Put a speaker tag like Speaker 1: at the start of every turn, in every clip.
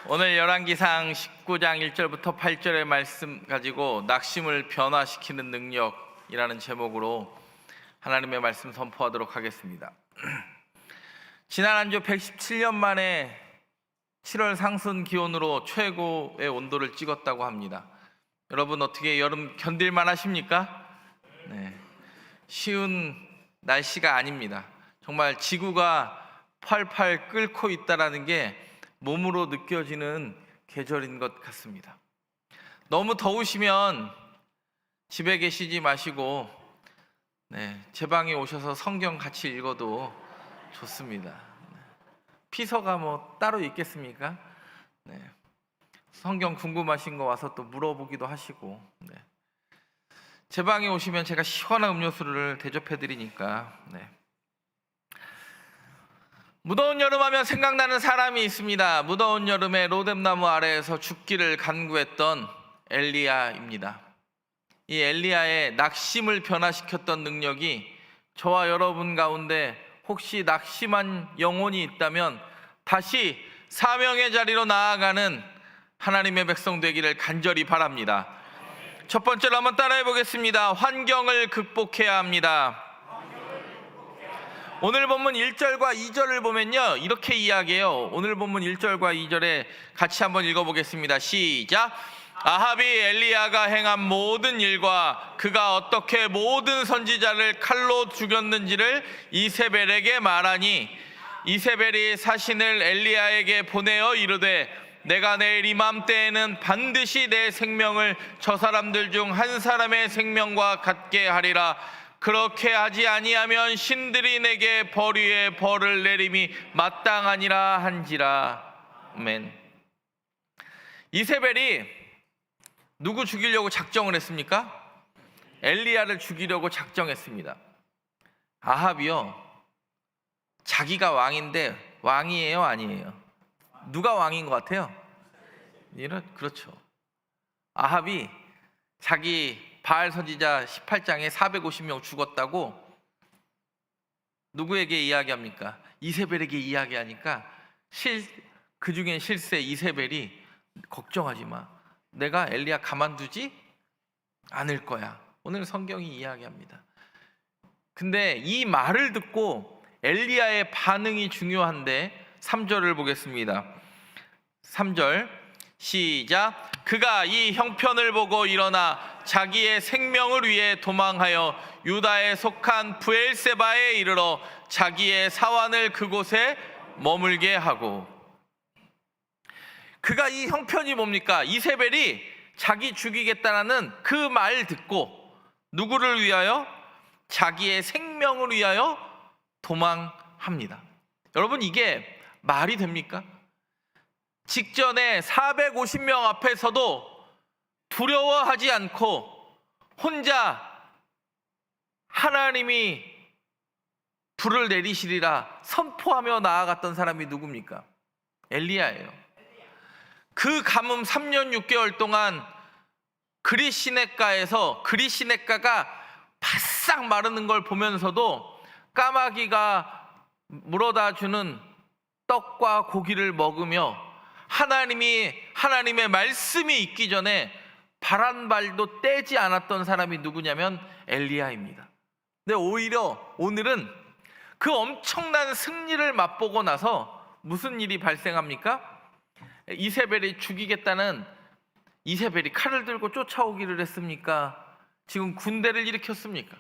Speaker 1: 오늘 열왕기상 19장 1절부터 8절의 말씀 가지고 낙심을 변화시키는 능력이라는 제목으로 하나님의 말씀 선포하도록 하겠습니다. 지난 한 주 117년 만에 7월 상순 기온으로 최고의 온도를 찍었다고 합니다. 여러분 어떻게 여름 견딜만 하십니까? 네, 쉬운 날씨가 아닙니다. 정말 지구가 팔팔 끓고 있다는 게 몸으로 느껴지는 계절인 것 같습니다. 너무 더우시면 집에 계시지 마시고 제 방에 오셔서 성경 같이 읽어도 좋습니다. 피서가 뭐 따로 있겠습니까? 성경 궁금하신 거 와서 또 물어보기도 하시고 제 방에 오시면 제가 시원한 음료수를 대접해 드리니까 무더운 여름하면 생각나는 사람이 있습니다. 무더운 여름에 로뎀나무 아래에서 죽기를 간구했던 엘리야입니다. 이 엘리야의 낙심을 변화시켰던 능력이 저와 여러분 가운데 혹시 낙심한 영혼이 있다면 다시 사명의 자리로 나아가는 하나님의 백성 되기를 간절히 바랍니다. 첫 번째로 한번 따라해 보겠습니다. 환경을 극복해야 합니다. 오늘 본문 1절과 2절을 보면요 이렇게 이야기해요. 오늘 본문 1절과 2절에 같이 한번 읽어보겠습니다. 시작. 아합이 엘리야가 행한 모든 일과 그가 어떻게 모든 선지자를 칼로 죽였는지를 이세벨에게 말하니 이세벨이 사신을 엘리야에게 보내어 이르되 내가 내일 이맘때에는 반드시 내 생명을 저 사람들 중 한 사람의 생명과 같게 하리라. 그렇게 하지 아니하면 신들이 내게 벌 위에 벌을 내림이 마땅하니라 한지라. 아멘. 이세벨이 누구 죽이려고 작정을 했습니까? 엘리야를 죽이려고 작정했습니다. 아합이요 자기가 왕인데 왕이에요 아니에요? 누가 왕인 것 같아요? 그렇죠. 아합이 자기 바알 선지자 18장에 450명 죽었다고 누구에게 이야기합니까? 이세벨에게 이야기하니까 그 중엔 실세 이세벨이 걱정하지 마. 내가 엘리야 가만두지 않을 거야. 오늘 성경이 이야기합니다. 근데 이 말을 듣고 엘리야의 반응이 중요한데 3절을 보겠습니다. 3절 시작. 그가 이 형편을 보고 일어나 자기의 생명을 위해 도망하여 유다에 속한 브엘세바에 이르러 자기의 사환을 그곳에 머물게 하고. 그가 이 형편이 뭡니까? 이세벨이 자기 죽이겠다는 그 말 듣고 누구를 위하여? 자기의 생명을 위하여 도망합니다. 여러분 이게 말이 됩니까? 직전에 450명 앞에서도 두려워하지 않고 혼자 하나님이 불을 내리시리라 선포하며 나아갔던 사람이 누굽니까? 엘리야예요. 그 가뭄 3년 6개월 동안 그리시네가에서 그리시네가가 바싹 마르는 걸 보면서도 까마귀가 물어다 주는 떡과 고기를 먹으며 하나님의 말씀이 있기 전에 바란발도 떼지 않았던 사람이 누구냐면 엘리야입니다. 근데 오히려 오늘은 그 엄청난 승리를 맛보고 나서 무슨 일이 발생합니까? 이세벨이 죽이겠다는 이세벨이 칼을 들고 쫓아오기를 했습니까? 지금 군대를 일으켰습니까?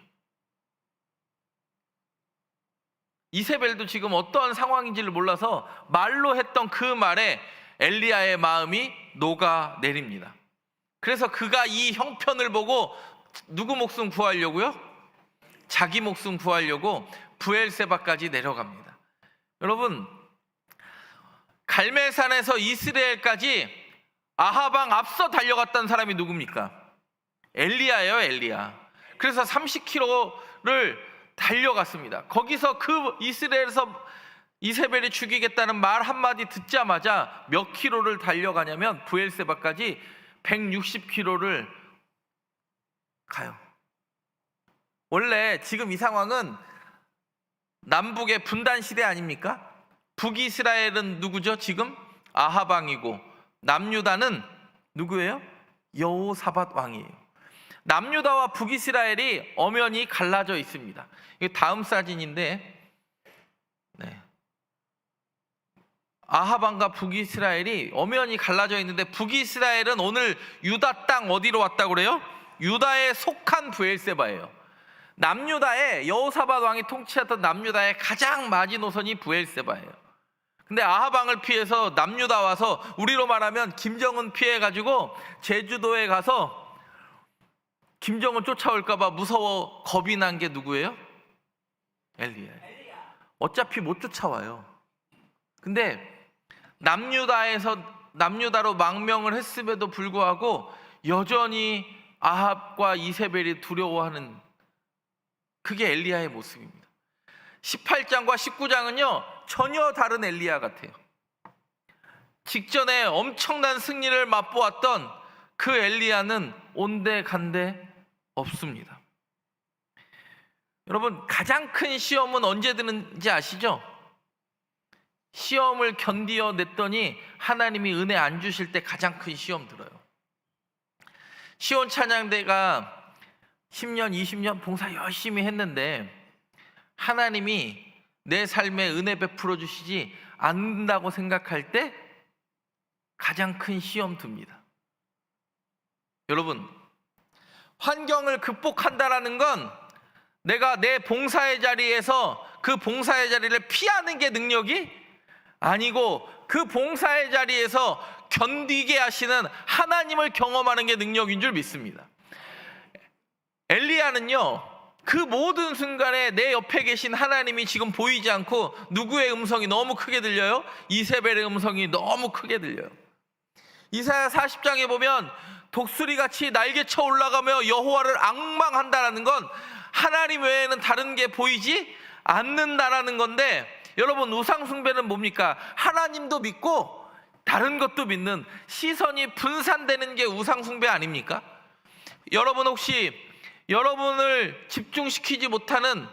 Speaker 1: 이세벨도 지금 어떠한 상황인지를 몰라서 말로 했던 그 말에 엘리야의 마음이 녹아내립니다. 그래서 그가 이 형편을 보고 누구 목숨 구하려고요? 자기 목숨 구하려고 브엘세바까지 내려갑니다. 여러분 갈멜산에서 이스라엘까지 아하방 앞서 달려갔던 사람이 누굽니까? 엘리야예요. 엘리야. 그래서 30km를 달려갔습니다. 거기서 그 이스라엘에서 이세벨이 죽이겠다는 말 한마디 듣자마자 몇 킬로를 달려가냐면 브엘세바까지 160km를 가요. 원래 지금 이 상황은 남북의 분단 시대 아닙니까? 북이스라엘은 누구죠? 지금 아하방이고 남유다는 누구예요? 여호사밧 왕이에요. 남유다와 북이스라엘이 엄연히 갈라져 있습니다. 이게 다음 사진인데, 아합 왕과 북이스라엘이 엄연히 갈라져 있는데, 북이스라엘은 오늘 유다 땅 어디로 왔다고 그래요? 유다에 속한 브엘세바예요. 남유다에 여호사밧 왕이 통치했던 남유다의 가장 마지노선이 브엘세바예요. 근데 아합 왕을 피해서 남유다 와서, 우리로 말하면 김정은 피해가지고 제주도에 가서 김정은 쫓아올까봐 무서워 겁이 난 게 누구예요? 엘리야. 어차피 못 쫓아와요. 근데 남유다로 망명을 했음에도 불구하고 여전히 아합과 이세벨이 두려워하는, 그게 엘리야의 모습입니다. 18장과 19장은요 전혀 다른 엘리야 같아요. 직전에 엄청난 승리를 맛보았던 그 엘리야는 온데간데 없습니다. 여러분, 가장 큰 시험은 언제 드는지 아시죠? 시험을 견디어냈더니 하나님이 은혜 안 주실 때 가장 큰 시험 들어요. 시온 찬양대가 10년, 20년 봉사 열심히 했는데 하나님이 내 삶에 은혜 베풀어 주시지 않는다고 생각할 때 가장 큰 시험 듭니다. 여러분, 환경을 극복한다라는 건 내가 내 봉사의 자리에서 그 봉사의 자리를 피하는 게 능력이 아니고, 그 봉사의 자리에서 견디게 하시는 하나님을 경험하는 게 능력인 줄 믿습니다. 엘리야는요 그 모든 순간에 내 옆에 계신 하나님이 지금 보이지 않고 누구의 음성이 너무 크게 들려요? 이세벨의 음성이 너무 크게 들려요. 이사야 40장에 보면 독수리같이 날개쳐 올라가며 여호와를 앙망한다라는 건 하나님 외에는 다른 게 보이지 않는다라는 건데, 여러분, 우상 숭배는 뭡니까? 하나님도 믿고 다른 것도 믿는, 시선이 분산되는 게 우상 숭배 아닙니까? 여러분, 혹시 여러분을 집중시키지 못하는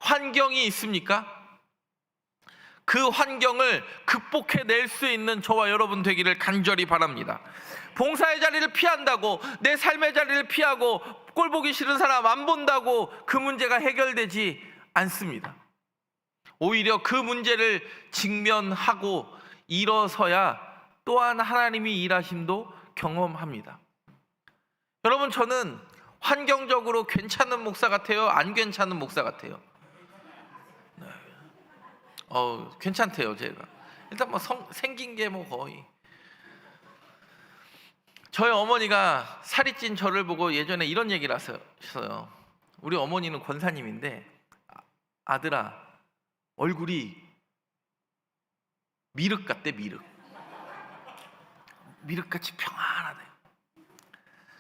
Speaker 1: 환경이 있습니까? 그 환경을 극복해낼 수 있는 저와 여러분 되기를 간절히 바랍니다. 봉사의 자리를 피한다고, 내 삶의 자리를 피하고 꼴 보기 싫은 사람 안 본다고 그 문제가 해결되지 않습니다. 오히려 그 문제를 직면하고 일어서야 또한 하나님이 일하심도 경험합니다. 여러분, 저는 환경적으로 괜찮은 목사 같아요? 안 괜찮은 목사 같아요? 괜찮대요. 제가 일단 뭐 생긴 게 뭐 거의, 저희 어머니가 살이 찐 저를 보고 예전에 이런 얘기를 하셨어요. 우리 어머니는 권사님인데, 아들아, 얼굴이 미륵 같대. 미륵같이 평안하대.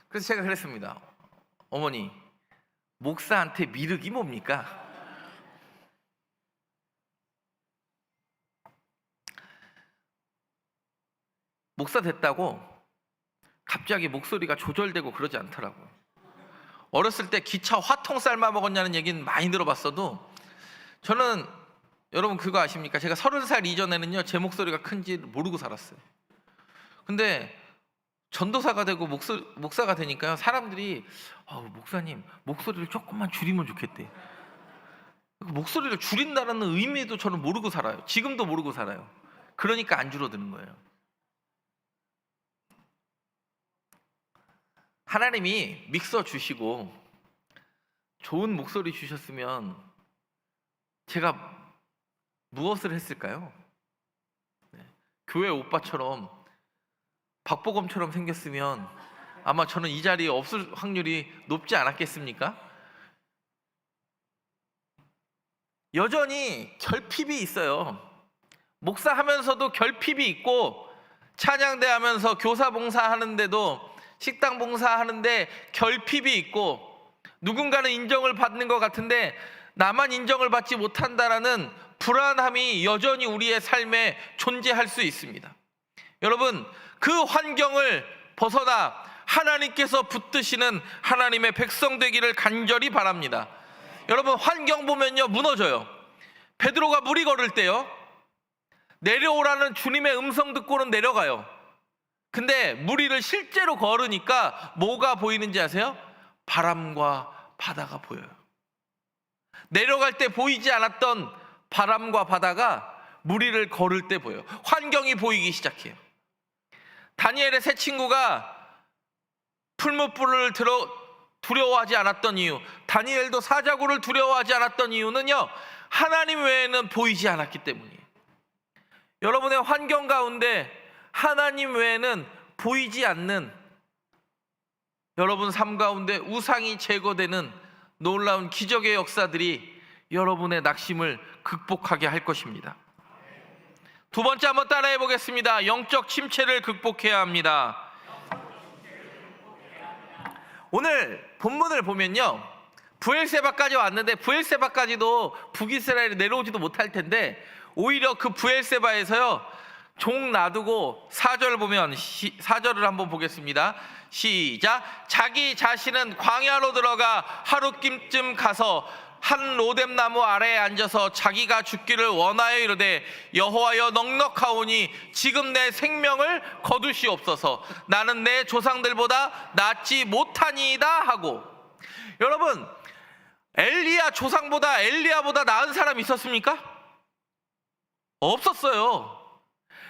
Speaker 1: 그래서 제가 그랬습니다. 어머니, 목사한테 미륵이 뭡니까? 목사 됐다고 갑자기 목소리가 조절되고 그러지 않더라고요. 어렸을 때 기차 화통 삶아 먹었냐는 얘기는 많이 들어봤어도, 저는 여러분 그거 아십니까? 제가 30살 이전에는요 제 목소리가 큰지 모르고 살았어요. 근데 전도사가 되고 목사가 되니까요, 사람들이 목사님 목소리를 조금만 줄이면 좋겠대. 목소리를 줄인다는 의미도 저는 모르고 살아요. 지금도 모르고 살아요. 그러니까 안 줄어드는 거예요. 하나님이 믹서 주시고 좋은 목소리 주셨으면 제가 무엇을 했을까요? 교회 오빠처럼 박보검처럼 생겼으면 아마 저는 이 자리에 없을 확률이 높지 않았겠습니까? 여전히 결핍이 있어요. 목사하면서도 결핍이 있고, 찬양대 하면서 교사 봉사하는데도, 식당 봉사하는데 결핍이 있고, 누군가는 인정을 받는 것 같은데 나만 인정을 받지 못한다라는 불안함이 여전히 우리의 삶에 존재할 수 있습니다. 여러분, 그 환경을 벗어나 하나님께서 붙드시는 하나님의 백성 되기를 간절히 바랍니다. 여러분, 환경 보면요 무너져요. 베드로가 무리 걸을 때요, 내려오라는 주님의 음성 듣고는 내려가요. 근데 무리를 실제로 걸으니까 뭐가 보이는지 아세요? 바람과 바다가 보여요. 내려갈 때 보이지 않았던 바람과 바다가 무리를 걸을 때 보여요. 환경이 보이기 시작해요. 다니엘의 세 친구가 풀무불을 두려워하지 않았던 이유, 다니엘도 사자굴을 두려워하지 않았던 이유는요, 하나님 외에는 보이지 않았기 때문이에요. 여러분의 환경 가운데 하나님 외에는 보이지 않는, 여러분 삶 가운데 우상이 제거되는 놀라운 기적의 역사들이 여러분의 낙심을 극복하게 할 것입니다. 두 번째 한번 따라해 보겠습니다. 영적 침체를 극복해야 합니다. 오늘 본문을 보면요, 브엘세바까지 왔는데 브엘세바까지도 북이스라엘이 내려오지도 못할 텐데 오히려 그 브엘세바에서요 종 놔두고 4절 보면 4절을 한번 보겠습니다. 시작. 자기 자신은 광야로 들어가 하룻김쯤 가서 한 로뎀나무 아래에 앉아서 자기가 죽기를 원하여 이르되 여호와여 넉넉하오니 지금 내 생명을 거두시옵소서. 나는 내 조상들보다 낫지 못하니이다 하고. 여러분, 엘리야 조상보다 엘리야보다 나은 사람 있었습니까? 없었어요.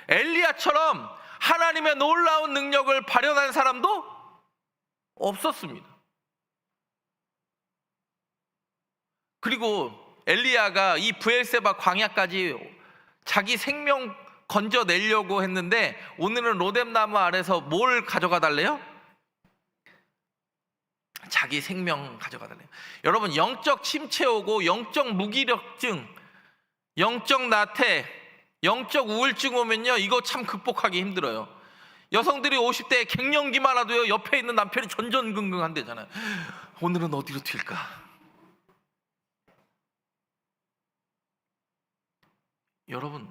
Speaker 1: 엘리야처럼 하나님의 놀라운 능력을 발현한 사람도 없었습니다. 그리고 엘리야가 이 브엘세바 광야까지 자기 생명 건져내려고 했는데 오늘은 로뎀나무 아래서 뭘 가져가 달래요? 자기 생명 가져가 달래요. 여러분, 영적 침체 오고 영적 무기력증, 영적 나태, 영적 우울증 오면요 이거 참 극복하기 힘들어요. 여성들이 50대에 갱년기만 와도요 옆에 있는 남편이 전전긍긍한대잖아요. 오늘은 어디로 튈까? 여러분,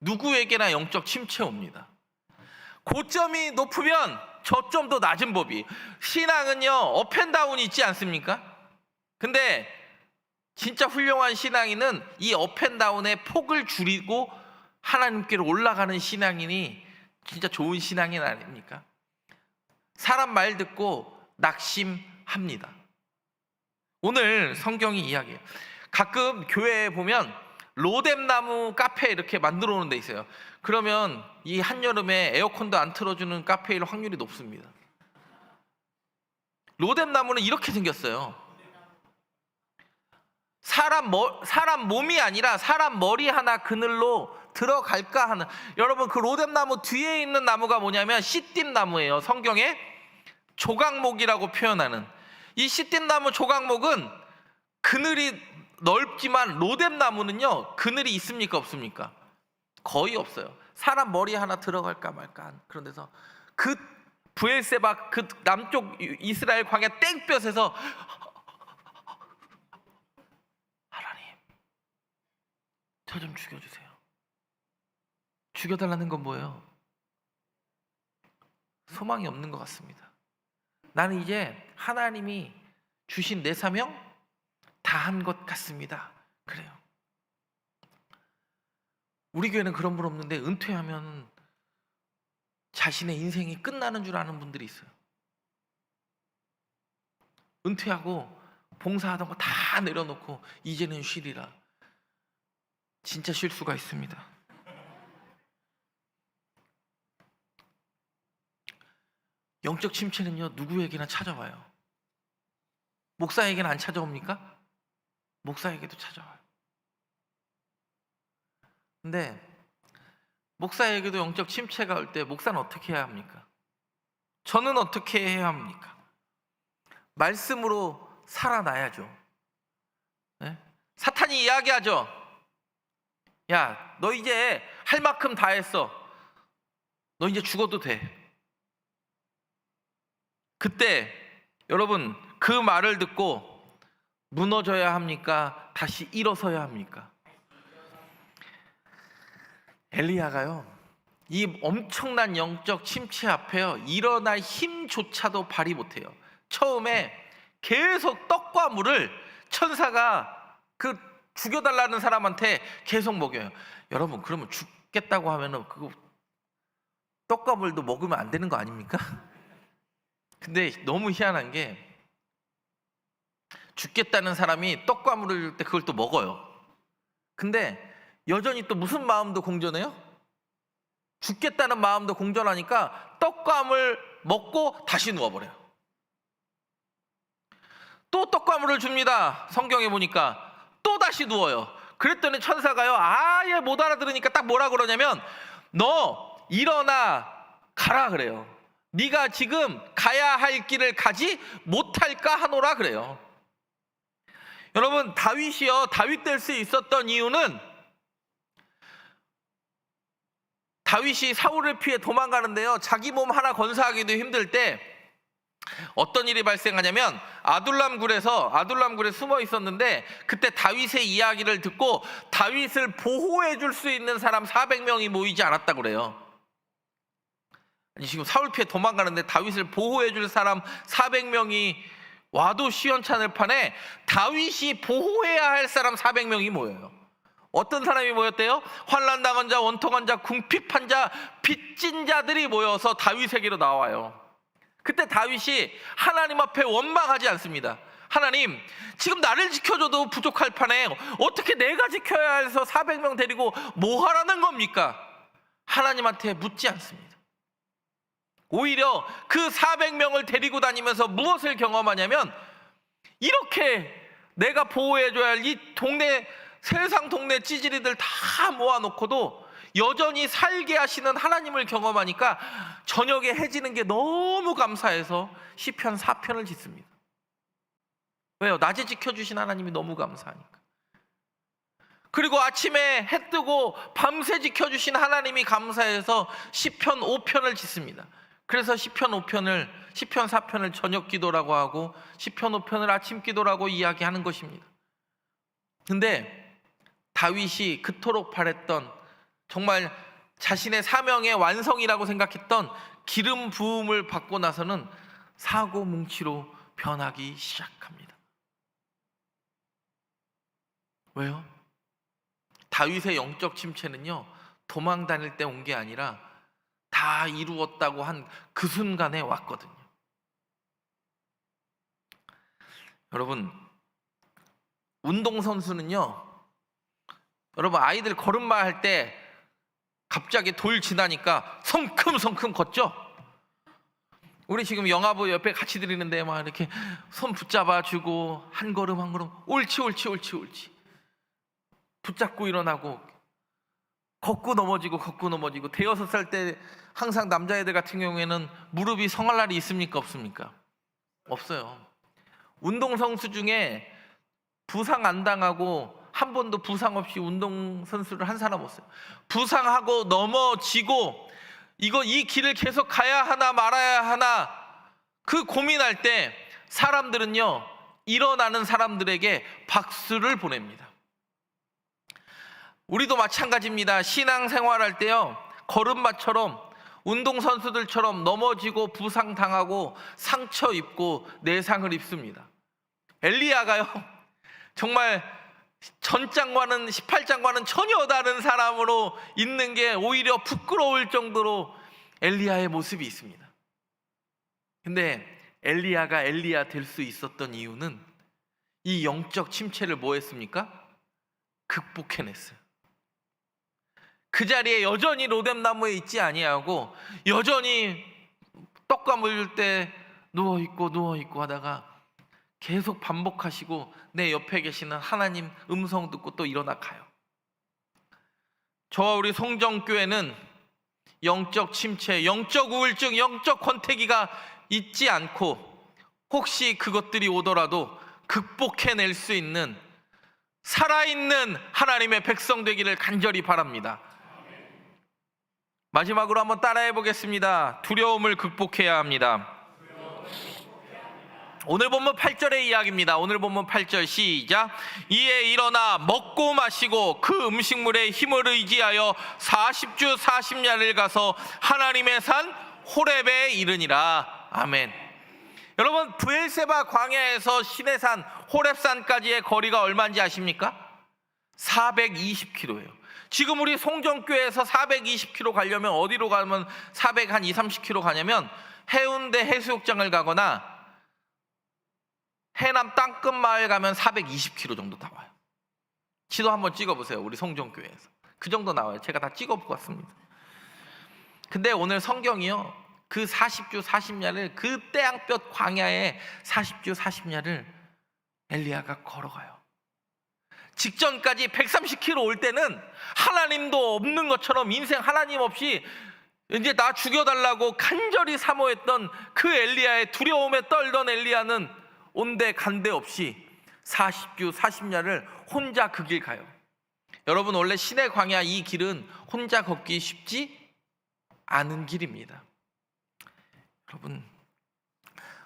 Speaker 1: 누구에게나 영적 침체 옵니다. 고점이 높으면 저점도 낮은 법이. 신앙은요 업앤다운이 있지 않습니까? 근데 진짜 훌륭한 신앙인은 이 업앤다운의 폭을 줄이고 하나님께로 올라가는 신앙인이 진짜 좋은 신앙인 아닙니까? 사람 말 듣고 낙심합니다. 오늘 성경이 이야기해요. 가끔 교회에 보면 로뎀나무 카페 이렇게 만들어 놓은 데 있어요. 그러면 이 한여름에 에어컨도 안 틀어주는 카페일 확률이 높습니다. 로뎀나무는 이렇게 생겼어요. 사람 몸이 아니라 사람 머리 하나 그늘로 들어갈까 하는. 여러분, 그 로뎀나무 뒤에 있는 나무가 뭐냐면 시띠나무예요. 성경에 조각목이라고 표현하는 이 시띠나무 조각목은 그늘이 넓지만 로뎀나무는요 그늘이 있습니까 없습니까? 거의 없어요. 사람 머리 하나 들어갈까 말까 그런 데서 그 브엘세바 그 남쪽 이스라엘 광야 땡볕에서 하나님 저 좀 죽여주세요. 죽여달라는 건 뭐예요? 소망이 없는 것 같습니다. 나는 이제 하나님이 주신 내 사명 다 한 것 같습니다. 그래요. 우리 교회는 그런 분 없는데 은퇴하면 자신의 인생이 끝나는 줄 아는 분들이 있어요. 은퇴하고 봉사하던 거 다 내려놓고 이제는 쉬리라. 진짜 쉴 수가 있습니다. 영적 침체는요 누구에게나 찾아와요. 목사에게는 안 찾아옵니까? 목사에게도 찾아와요. 근데 목사에게도 영적 침체가 올 때 목사는 어떻게 해야 합니까? 저는 어떻게 해야 합니까? 말씀으로 살아나야죠. 네? 사탄이 이야기하죠. 야, 너 이제 할 만큼 다 했어. 너 이제 죽어도 돼. 그때 여러분 그 말을 듣고 무너져야 합니까? 다시 일어서야 합니까? 엘리야가요 이 엄청난 영적 침체 앞에요 일어날 힘조차도 발휘 못해요. 처음에 계속 떡과 물을 천사가 그 죽여달라는 사람한테 계속 먹여요. 여러분, 그러면 죽겠다고 하면은 그거 떡과 물도 먹으면 안 되는 거 아닙니까? 근데 너무 희한한 게 죽겠다는 사람이 떡과 물을 줄 때 그걸 또 먹어요. 근데 여전히 또 무슨 마음도 공존해요? 죽겠다는 마음도 공존하니까 떡과 물 먹고 다시 누워버려요. 또 떡과 물을 줍니다. 성경에 보니까 또 다시 누워요. 그랬더니 천사가요, 아예 못 알아들으니까 딱 뭐라 그러냐면, 너 일어나 가라 그래요. 네가 지금 가야 할 길을 가지 못할까 하노라 그래요. 여러분, 다윗이요, 다윗 될 수 있었던 이유는, 다윗이 사울을 피해 도망가는데요, 자기 몸 하나 건사하기도 힘들 때 어떤 일이 발생하냐면, 아둘람굴에 숨어 있었는데, 그때 다윗의 이야기를 듣고 다윗을 보호해 줄 수 있는 사람 400명이 모이지 않았다고 그래요. 아니, 지금 사울 피해 도망가는데 다윗을 보호해 줄 사람 400명이 와도 시원찮을 판에 다윗이 보호해야 할 사람 400명이 모여요. 어떤 사람이 모였대요? 환난당한 자, 원통한 자, 궁핍한 자, 빚진 자들이 모여서 다윗에게로 나와요. 그때 다윗이 하나님 앞에 원망하지 않습니다. 하나님, 지금 나를 지켜줘도 부족할 판에 어떻게 내가 지켜야 해서 400명 데리고 뭐 하라는 겁니까? 하나님한테 묻지 않습니다. 오히려 그 400명을 데리고 다니면서 무엇을 경험하냐면, 이렇게 내가 보호해줘야 할 이 동네, 세상 동네 찌질이들 다 모아놓고도 여전히 살게 하시는 하나님을 경험하니까 저녁에 해지는 게 너무 감사해서 시편 4편을 짓습니다. 왜요? 낮에 지켜주신 하나님이 너무 감사하니까. 그리고 아침에 해 뜨고 밤새 지켜주신 하나님이 감사해서 시편 5편을 짓습니다. 그래서 시편 4편을 저녁 기도라고 하고 시편 5편을 아침 기도라고 이야기하는 것입니다. 근데 다윗이 그토록 바랬던, 정말 자신의 사명의 완성이라고 생각했던 기름 부음을 받고 나서는 사고 뭉치로 변하기 시작합니다. 왜요? 다윗의 영적 침체는요, 도망 다닐 때 온 게 아니라 다 이루었다고 한 그 순간에 왔거든요. 여러분, 운동선수는요, 여러분, 아이들 걸음마 할 때 갑자기 돌 지나니까 성큼성큼 걷죠? 우리 지금 영화부 옆에 같이 드리는데 막 이렇게 손 붙잡아 주고 한 걸음 한 걸음 옳지 붙잡고 일어나고 걷고 넘어지고 대여섯 살 때 항상 남자애들 같은 경우에는 무릎이 성할 날이 있습니까? 없습니까? 없어요. 운동선수 중에 부상 안 당하고 한 번도 부상 없이 운동선수를 한 사람 없어요. 부상하고 넘어지고 이 길을 계속 가야 하나 말아야 하나 그 고민할 때 사람들은요, 일어나는 사람들에게 박수를 보냅니다. 우리도 마찬가지입니다. 신앙생활할 때요, 걸음마처럼 운동선수들처럼 넘어지고 부상당하고 상처 입고 내상을 입습니다. 엘리야가요, 정말 전장과는 18장과는 전혀 다른 사람으로 있는 게 오히려 부끄러울 정도로 엘리야의 모습이 있습니다. 근데 엘리야가 엘리야 될 수 있었던 이유는 이 영적 침체를 뭐 했습니까? 극복해냈어요. 그 자리에 여전히 로뎀나무에 있지 아니하고 여전히 떡과 물 줄 때 누워있고 하다가 계속 반복하시고 내 옆에 계시는 하나님 음성 듣고 또 일어나 가요. 저와 우리 송정교회는 영적 침체, 영적 우울증, 영적 권태기가 있지 않고 혹시 그것들이 오더라도 극복해낼 수 있는 살아있는 하나님의 백성 되기를 간절히 바랍니다. 마지막으로 한번 따라해 보겠습니다. 두려움을 극복해야 합니다. 오늘 본문 8절의 이야기입니다. 오늘 본문 8절 시작. 이에 일어나 먹고 마시고 그 음식물에 힘을 의지하여 40주 40야를 가서 하나님의 산 호렙에 이르니라. 아멘. 여러분, 브엘세바 광야에서 시내산 호렙산까지의 거리가 얼마인지 아십니까? 420km예요. 지금 우리 송정교회에서 420km 가려면 어디로 가면 420-30km 가냐면 해운대 해수욕장을 가거나 해남 땅끝마을 가면 420km 정도 나와요. 지도 한번 찍어보세요. 우리 송정교회에서 그 정도 나와요. 제가 다 찍어보고 왔습니다. 근데 오늘 성경이요, 그 40주 40야를, 그 태양볕 광야에 40주 40야를 엘리야가 걸어가요. 직전까지 130km 올 때는 하나님도 없는 것처럼 인생 하나님 없이 이제 나 죽여달라고 간절히 사모했던 그 엘리야의 두려움에 떨던 엘리야는 온데 간데 없이 40주 40야를 혼자 그 길 가요. 여러분, 원래 시내 광야 이 길은 혼자 걷기 쉽지 않은 길입니다. 여러분,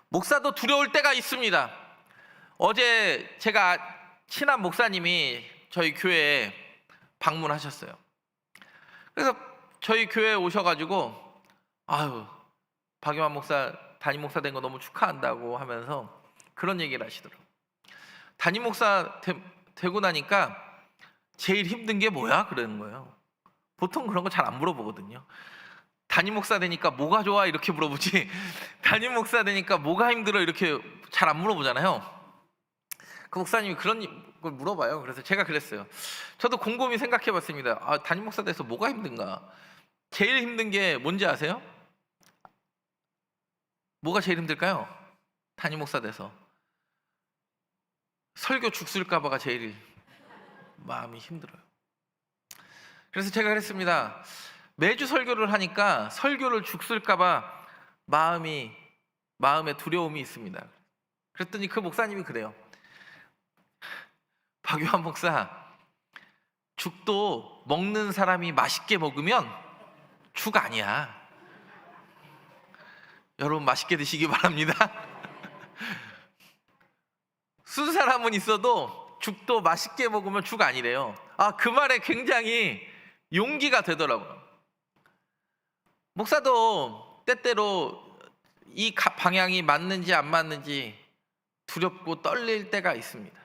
Speaker 1: 목사도 두려울 때가 있습니다. 어제 제가 친한 목사님이 저희 교회에 방문하셨어요. 그래서 저희 교회에 오셔가지고 아유, 박용환 목사 담임 목사 된 거 너무 축하한다고 하면서 그런 얘기를 하시더라고요. 담임 목사 되고 나니까 제일 힘든 게 뭐야? 그러는 거예요. 보통 그런 거 잘 안 물어보거든요. 담임 목사 되니까 뭐가 좋아? 이렇게 물어보지 담임 목사 되니까 뭐가 힘들어? 이렇게 잘 안 물어보잖아요. 그 목사님이 그런 걸 물어봐요. 그래서 제가 그랬어요. 저도 곰곰이 생각해 봤습니다. 아, 담임 목사 돼서 뭐가 힘든가? 제일 힘든 게 뭔지 아세요? 뭐가 제일 힘들까요? 담임 목사 돼서 설교 죽쓸까 봐가 제일 마음이 힘들어요. 그래서 제가 그랬습니다. 매주 설교를 하니까 설교를 죽쓸까 봐 마음에 두려움이 있습니다. 그랬더니 그 목사님이 그래요. 박요한 목사, 죽도 먹는 사람이 맛있게 먹으면 죽 아니야. 여러분, 맛있게 드시기 바랍니다. 순 사람은 있어도 죽도 맛있게 먹으면 죽 아니래요. 아, 그 말에 굉장히 용기가 되더라고요. 목사도 때때로 이 방향이 맞는지 안 맞는지 두렵고 떨릴 때가 있습니다.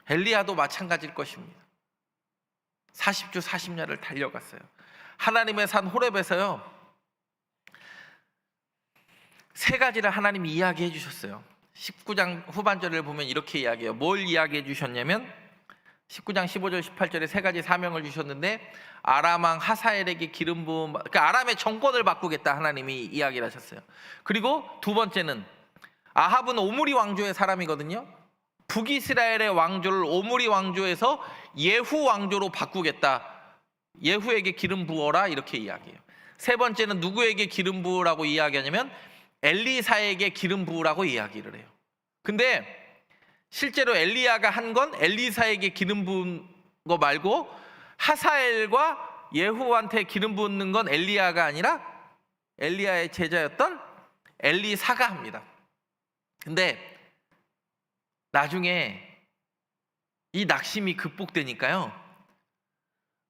Speaker 1: 엘리야도 마찬가지일 것입니다. 40주 40야를 달려갔어요. 하나님의 산 호렙에서요, 세 가지를 하나님이 이야기해 주셨어요. 19장 후반절을 보면 이렇게 이야기해요. 뭘 이야기해 주셨냐면 19장 15절 18절에 세 가지 사명을 주셨는데, 아람 왕 하사엘에게 기름 부음, 그러니까 아람의 정권을 바꾸겠다 하나님이 이야기를 하셨어요. 그리고 두 번째는 아합은 오므리 왕조의 사람이거든요. 북이스라엘의 왕조를 오므리 왕조에서 예후 왕조로 바꾸겠다. 예후에게 기름 부어라, 이렇게 이야기해요. 세 번째는 누구에게 기름 부으라고 이야기하냐면 엘리사에게 기름 부으라고 이야기를 해요. 근데 실제로 엘리야가 한 건 엘리사에게 기름 부은 거 말고 하사엘과 예후한테 기름 붓는 건 엘리야가 아니라 엘리야의 제자였던 엘리사가 합니다. 근데 나중에 이 낙심이 극복되니까요,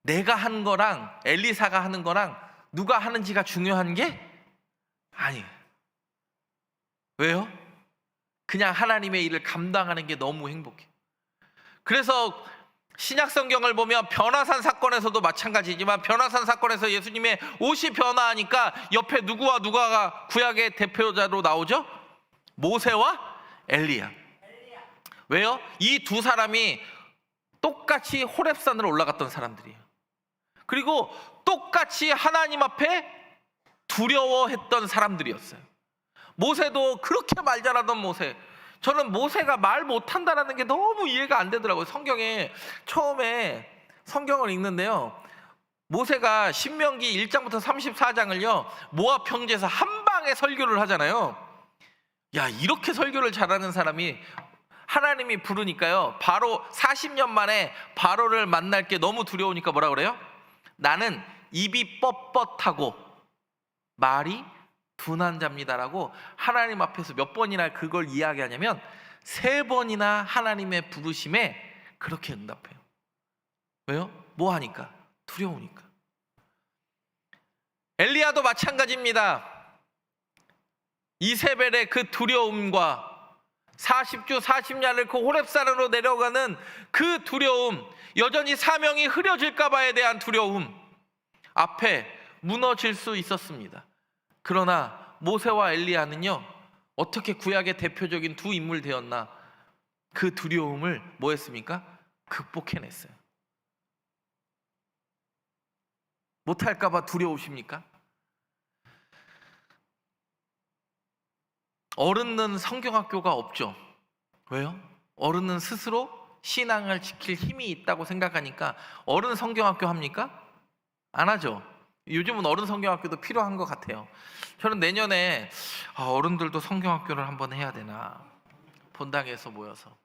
Speaker 1: 내가 한 거랑 엘리사가 하는 거랑 누가 하는지가 중요한 게 아니에요. 왜요? 그냥 하나님의 일을 감당하는 게 너무 행복해요. 그래서 신약 성경을 보면 변화산 사건에서도 마찬가지지만, 변화산 사건에서 예수님의 옷이 변화하니까 옆에 누가 구약의 대표자로 나오죠? 모세와 엘리야. 왜요? 이 두 사람이 똑같이 호렙산을 올라갔던 사람들이에요. 그리고 똑같이 하나님 앞에 두려워했던 사람들이었어요. 모세도 그렇게 말 잘하던 모세, 저는 모세가 말 못한다는 게 너무 이해가 안 되더라고요. 성경에 처음에 성경을 읽는데요, 모세가 신명기 1장부터 34장을요 모압 평지에서 한 방에 설교를 하잖아요. 야, 이렇게 설교를 잘하는 사람이 하나님이 부르니까요, 바로 40년 만에 바로를 만날 게 너무 두려우니까 뭐라 그래요? 나는 입이 뻣뻣하고 말이 둔한 자입니다라고 하나님 앞에서 몇 번이나 그걸 이야기하냐면 3번이나 하나님의 부르심에 그렇게 응답해요. 왜요? 뭐 하니까? 두려우니까. 엘리야도 마찬가지입니다. 이세벨의 그 두려움과 40주 40년을 그 호렙산으로 내려가는 그 두려움, 여전히 사명이 흐려질까 봐에 대한 두려움 앞에 무너질 수 있었습니다. 그러나 모세와 엘리야는요, 어떻게 구약의 대표적인 두 인물 되었나, 그 두려움을 뭐 했습니까? 극복해냈어요. 못할까 봐 두려우십니까? 어른은 성경학교가 없죠. 왜요? 어른은 스스로 신앙을 지킬 힘이 있다고 생각하니까 어른 성경학교 합니까? 안 하죠. 요즘은 어른 성경학교도 필요한 것 같아요. 저는 내년에 어른들도 성경학교를 한번 해야 되나, 본당에서 모여서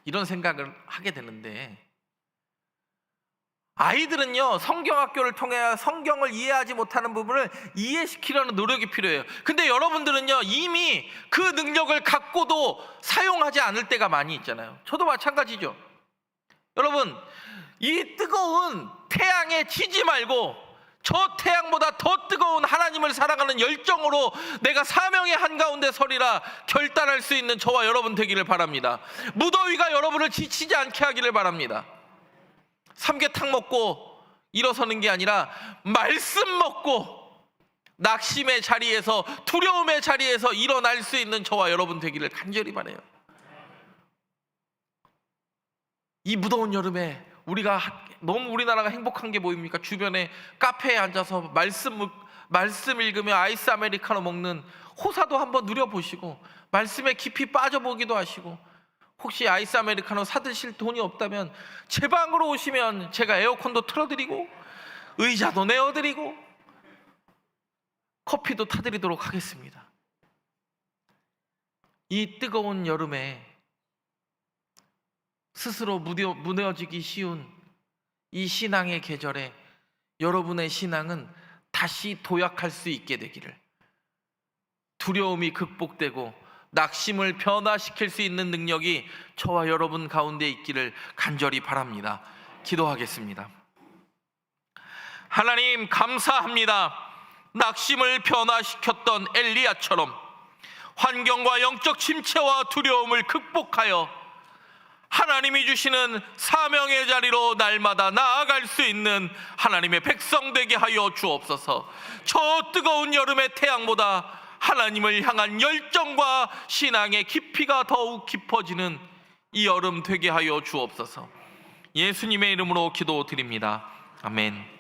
Speaker 1: 이런 생각을 하게 되는데, 아이들은요 성경학교를 통해 성경을 이해하지 못하는 부분을 이해시키려는 노력이 필요해요. 근데 여러분들은요 이미 그 능력을 갖고도 사용하지 않을 때가 많이 있잖아요. 저도 마찬가지죠. 여러분, 이 뜨거운 태양에 지지 말고 저 태양보다 더 뜨거운 하나님을 사랑하는 열정으로 내가 사명의 한가운데 서리라 결단할 수 있는 저와 여러분 되기를 바랍니다. 무더위가 여러분을 지치지 않게 하기를 바랍니다. 삼계탕 먹고 일어서는 게 아니라 말씀 먹고 낙심의 자리에서, 두려움의 자리에서 일어날 수 있는 저와 여러분 되기를 간절히 바라요. 이 무더운 여름에 너무 우리나라가 행복한 게 뭐입니까? 주변에 카페에 앉아서 말씀 읽으며 아이스 아메리카노 먹는 호사도 한번 누려보시고, 말씀에 깊이 빠져보기도 하시고, 혹시 아이스 아메리카노 사드실 돈이 없다면 제 방으로 오시면 제가 에어컨도 틀어드리고 의자도 내어드리고 커피도 타드리도록 하겠습니다. 이 뜨거운 여름에 스스로 무너지기 쉬운 이 신앙의 계절에 여러분의 신앙은 다시 도약할 수 있게 되기를, 두려움이 극복되고 낙심을 변화시킬 수 있는 능력이 저와 여러분 가운데 있기를 간절히 바랍니다. 기도하겠습니다. 하나님 감사합니다. 낙심을 변화시켰던 엘리야처럼 환경과 영적 침체와 두려움을 극복하여 하나님이 주시는 사명의 자리로 날마다 나아갈 수 있는 하나님의 백성 되게 하여 주옵소서. 저 뜨거운 여름의 태양보다 하나님을 향한 열정과 신앙의 깊이가 더욱 깊어지는 이 여름 되게 하여 주옵소서. 예수님의 이름으로 기도드립니다. 아멘.